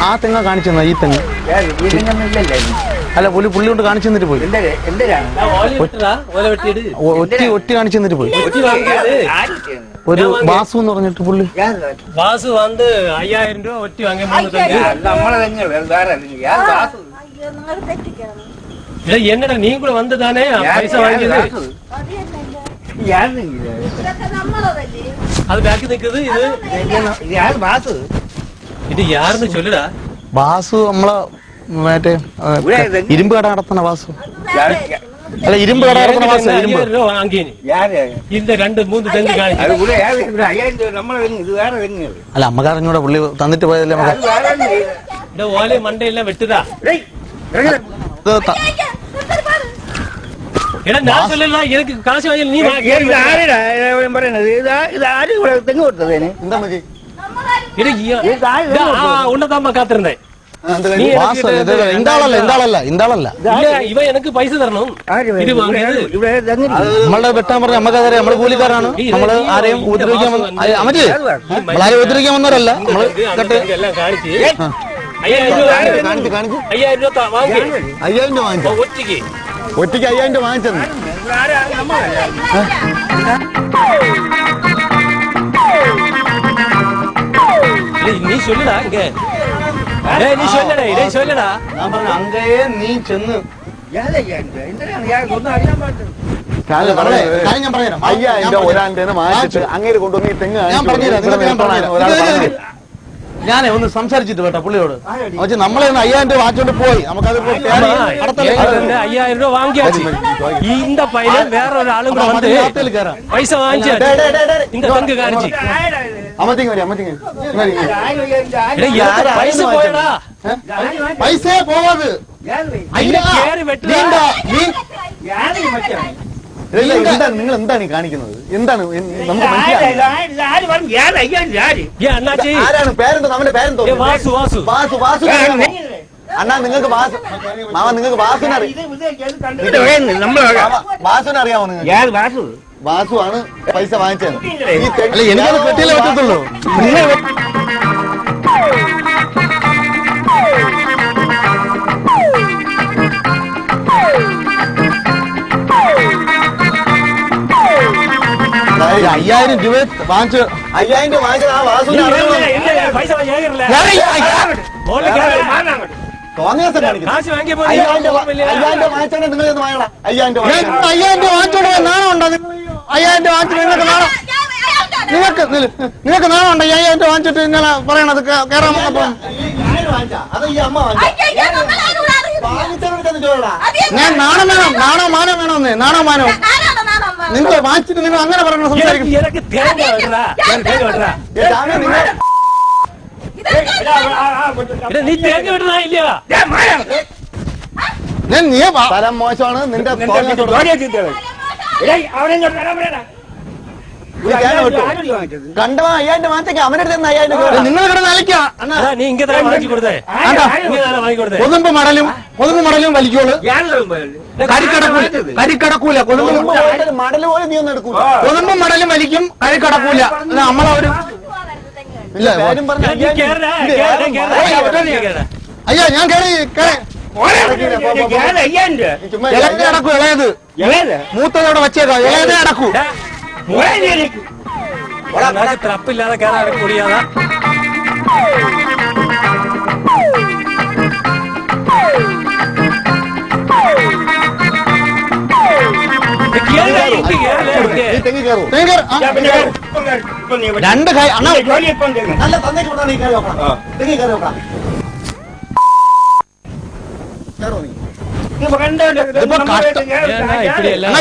ആ തെങ്ങ കാണിച്ചു ഈ തെങ്ങ് അല്ല പുള്ളി കൊണ്ട് കാണിച്ചു തന്നിട്ട് പോയി. ഒറ്റി കാണിച്ചു തന്നിട്ട് പോയി. ഒരു വാസു എന്ന് പറഞ്ഞിട്ട് പുള്ളി വാസു വന്ന് 5000 രൂപ ഒറ്റി വാങ്ങി என்னடா நீ கூட வந்து தானே பைசா வாங்கியது அது பேக்கு நிக்குது ഇത് യാരെന്ന് ചൊല്ലടാ. വാസു നമ്മളെ മറ്റേ ഇരുമ്പ് കട നടത്തുന്ന വാസു അല്ല ഇരുമ്പ് കട നടത്തുന്ന വാസു ഇരുമ്പ് இந்த 2-3 തെങ്ങ് കാണിച്ചു. അല്ല അമ്മക്ക് അറിഞ്ഞൂടെ പുള്ളി തന്നിട്ട് പോയതല്ലേ നമുക്ക്. ഓലെ മണ്ടയെല്ലാം വെട്ടുതാ. എടാ ഞാൻ ചൊല്ലല്ല എനിക്ക് കാശ് വാങ്ങിയാൽ നീ ഉണ്ടത്താമ്മ കാത്തിരുന്നേ. ഇവ എനിക്ക് പൈസ തരണം. നമ്മളെ വെട്ടാൻ പറഞ്ഞ നമ്മക്കറിയാം. നമ്മള് കൂലിക്കാരാണ്. നമ്മള് ആരെയും ഉപദ്രവിക്കാൻ നമ്മളാരെയും ഉപദ്രവിക്കാൻ വന്നവരല്ല. നമ്മള് എല്ലാം കാണിച്ച് 5000 രൂപ വാങ്ങി. 5000 രൂപ വാങ്ങിച്ചു. ഒറ്റയ്ക്ക് 5000 രൂപ വാങ്ങിച്ചത്. നീ ചൊല്ലടാ നീ ചൊല്ലടാ. ഞാൻ പറഞ്ഞു അങ്ങയെ നീ ചെന്ന് കാര്യം ഞാൻ പറഞ്ഞുതരാം. 5000 രൂപ ഒരാളുടെ വാങ്ങിച്ചിട്ട് അങ്ങേര് കൊണ്ടുവന്ന് ഈ തെങ്ങ് ഞാനേ ഒന്ന് സംസാരിച്ചിട്ട് കേട്ടോ പുള്ളിയോട്. നമ്മളെ 5000 രൂപ വാങ്ങിച്ചോണ്ട് പോയി. നമുക്കത് 5000 രൂപ വാങ്ങിയാச்சு. இந்த பையன் வேற ஒரு ஆளுங்க வந்து பைசா வாங்கிச்சு. இந்த தங்க காணிச்சு പൈസ പോയടാ. പൈസ പോവാത് നിങ്ങൾ എന്താണ് ഈ കാണിക്കുന്നത്? എന്താണ് നമുക്ക് ആരാണ് പേരെന്തോ? നമ്മുടെ പേരെന്തോ? വാസു. വാസു വാസു വാസു അണ്ണാ നിങ്ങൾക്ക് മാമ നിങ്ങൾക്ക് വാസുവിനെ അറിയാമോ? നിങ്ങൾക്ക് വാസു ആണ് പൈസ വാങ്ങിച്ചത്. എനിക്കത് പെട്ടിയിലേ പറ്റത്തുള്ളൂ. രൂപ വാങ്ങിച്ചു. 5000 രൂപ വാങ്ങിച്ചത് ആ വാസുവിനെ തോന്നിയ ദിവസം കാണിക്കുന്നു. 5000 രൂപ വാങ്ങിച്ചോണ്ട് നിങ്ങൾ വാങ്ങണം. 5000 രൂപ 5000 രൂപ വാങ്ങിച്ചോണ്ട് നാണം ഉണ്ടോ? 5000 രൂപ വാങ്ങിച്ചിട്ട് നിങ്ങൾക്ക് നാണം ഉണ്ടോ? 5000 രൂപ വാങ്ങിച്ചിട്ട് ഇങ്ങനെ പറയണത് കേറാൻ വന്നപ്പം അത് ഈ അമ്മ ഞാൻ നാണം വേണം. നാണോ മാനം വേണമെന്നേ. നാണോ മാനോ നിങ്ങൾ വാങ്ങിച്ചിട്ട് നിങ്ങൾ അങ്ങനെ പറയണോ? സംസാരിക്കും. നീ തേങ്ങ വിടണ ഇല്ല. സ്ഥലം മോശമാണ്. നിന്റെ കണ്ടോ 5000 രൂപ വാങ്ങിച്ചെങ്കിൽ അവന്റെ അടുത്ത് 5000 രൂപ നിങ്ങൾ കിടന്ന് അലക്കാ. നീ ഇങ്ങനെ വാങ്ങി കൊടുത്തേ. കൊതുമ്പ് മടലും വലിക്കോളൂ. കരിക്കടക്കൂല. മടല് പോലും നീ ഒന്നും എടുക്കൂല. കൊതുമ്പും മടലും വലിക്കും. കരിക്കടക്കൂല. നമ്മളൊരു ഇല്ല കാര്യം പറഞ്ഞ അയ്യോ ഞാൻ ഇളയത് അടക്കൂ. ഇളയത് മൂത്തതോടെ വച്ചേക്കാം. ഇളയതേ അടക്കൂ. തപ്പില്ലാതെ കയറാൻ കൂടിയാതാ. രണ്ട് കൈ അണ്ണാ നല്ല തന്നേക്ക് വിടാൻ നീ കയറി നോക്കണം. തെങ്ങി കയറി നോക്കണം.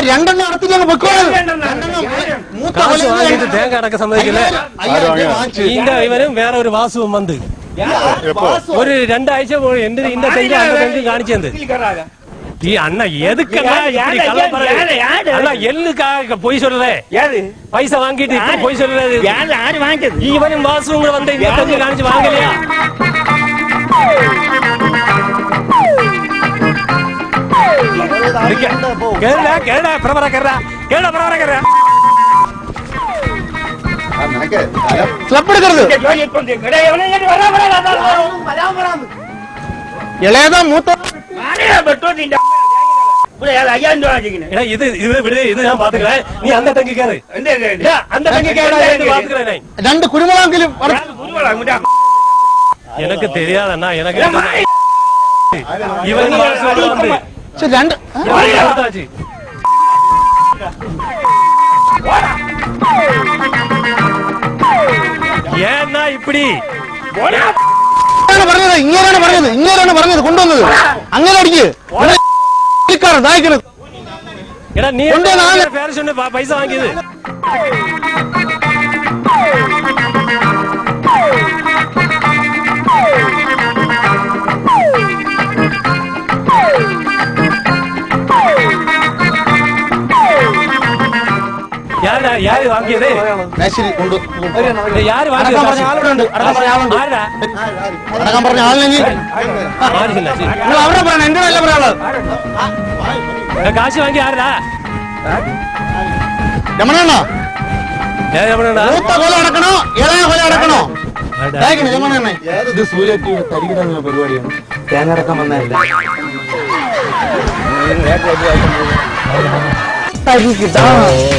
രണ്ടെണ്ണം നടത്തില്ല പൊക്കോളൂ. തേങ്ങ അടക്കം സമ്മതിക്കില്ലേ? ഇവനും വേറെ ഒരു വാസുവും വന്ന് ഒരു 2 ആഴ്ച പോയി എന്റെ തെങ്ങ് കാണിച്ചത്. ഈ അണ്ണ എതുക്കണ്ണ എല്ലുക്കാக பொய் சொல்றே? പൈസ വാങ്ങിട്ട് இப்ப பொய் சொல்றது? ഇവനും വാസുവും കൂടെ വന്ന് இந்த തെങ്ങ് കാണിച്ച് വാങ്ങலையா? കേരള പ്രവര കേരള കേരള പ്രവര കേരള ക്ലബ് എടുക്കരുത്. ഇളയതാ മൂത്ത എടാ ഇത് ഞാൻ പാത്തുக்கிறேன். നീ അന്ത ടങ്കി കയറ്. അന്ത ടങ്കി പാത്തുக்கிறேன். 2 കുരുമുളകെങ്കിലും எனக்கு தெரியாதண்ணா. எனக்கு இவன் வந்து 2 ஏன்னா இப்படி പറഞ്ഞത് ഇങ്ങനെയാണ് പറഞ്ഞത് കൊണ്ടുവന്നത് അങ്ങനെ അടിക്ക് ദാഹിക്കണത്. എടാ നീ പേര് ചൊന്ന് പൈസ വാങ്ങിയത്. யாரு வாங்கியது? யாரு അടക്കം പറഞ്ഞ ആളിനെങ്കിൽ നിങ്ങൾ അവരെ പറയണം, എന്റെ നല്ല പറയാനുള്ളത്. காசு வாங்கி யாருடா? രമണണ്ണ ரமணா മൂത്ത കൊല അടക്കണോ ഇളയ കൊല അടക്കണോ? രമണണ്ണ ഇത് സൂര്യ തരികിടുന്ന പരിപാടിയാണ്. തേങ്ങ അടക്കം വന്നതല്ല.